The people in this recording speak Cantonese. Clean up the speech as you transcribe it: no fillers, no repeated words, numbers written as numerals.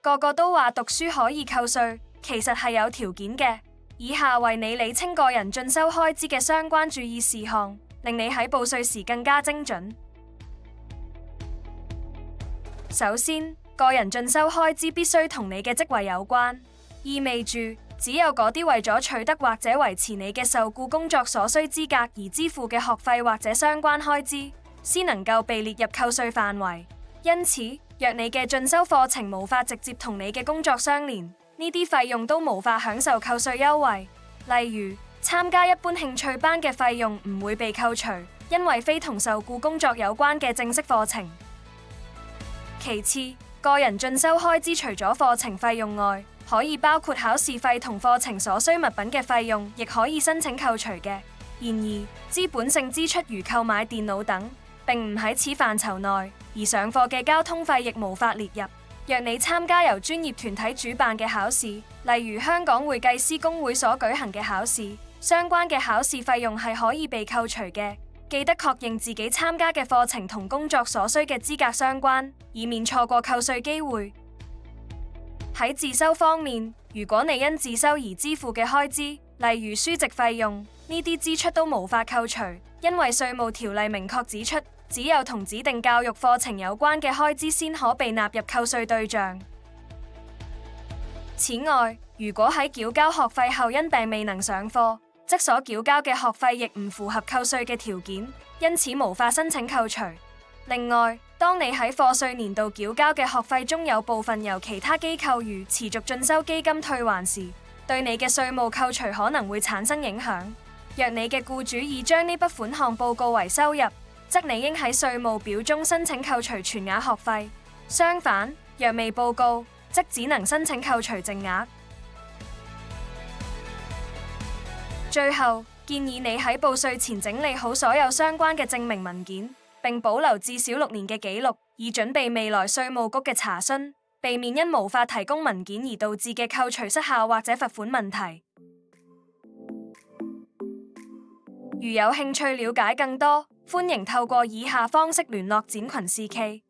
個個都話讀書可以扣稅，其實係有條件嘅。以下為你釐清個人進修開支嘅相關注意事項，令你喺報稅時更加精準。首先，個人進修開支必須同你嘅職位有關，意味住只有嗰啲為咗取得或者維持你嘅受僱工作所需資格而支付嘅學費或者相關開支，先能夠被列入扣稅範圍。因此，若你嘅進修課程無法直接同你嘅工作相連，呢啲費用都無法享受扣稅優惠。例如，參加一般興趣班嘅費用唔會被扣除，因為非同受僱工作有關嘅正式課程。其次，個人進修開支除咗課程費用外，可以包括考試費同課程所需物品嘅費用，亦可以申請扣除嘅。然而，資本性支出如購買電腦等，並唔喺此範疇內，而上課嘅交通費亦無法列入。若你參加由專業團體主辦嘅考試，例如香港會計師公會所舉行嘅考試，相關嘅考試費用係可以被扣除嘅。記得確認自己參加嘅課程同工作所需嘅資格相關，以免錯過扣稅機會。喺自修方面，如果你因自修而支付嘅開支，例如書籍費用，呢啲支出都無法扣除，因為稅務條例明確指出，只有同指定教育課程有關嘅開支先可被納入扣稅對象。此外，如果喺繳交學費後因病未能上課，則所繳交嘅學費亦唔符合扣稅嘅條件，因此無法申請扣除。另外，當你喺課稅年度繳交嘅學費中有部分由其他機構如持續進修基金退還時，對你嘅稅務扣除可能會產生影響。若你嘅僱主已將呢筆款項報告為收入，則你應喺稅務表中申請扣除全額學費。相反，若未報告，則只能申請扣除淨額。最後，建議你喺報稅前整理好所有相關嘅證明文件，並保留至少6年嘅記錄，以準備未來稅務局嘅查詢，避免因無法提供文件而導致嘅扣除失效或者罰款問題。如有興趣了解更多，歡迎透過以下方式聯絡展群士 K。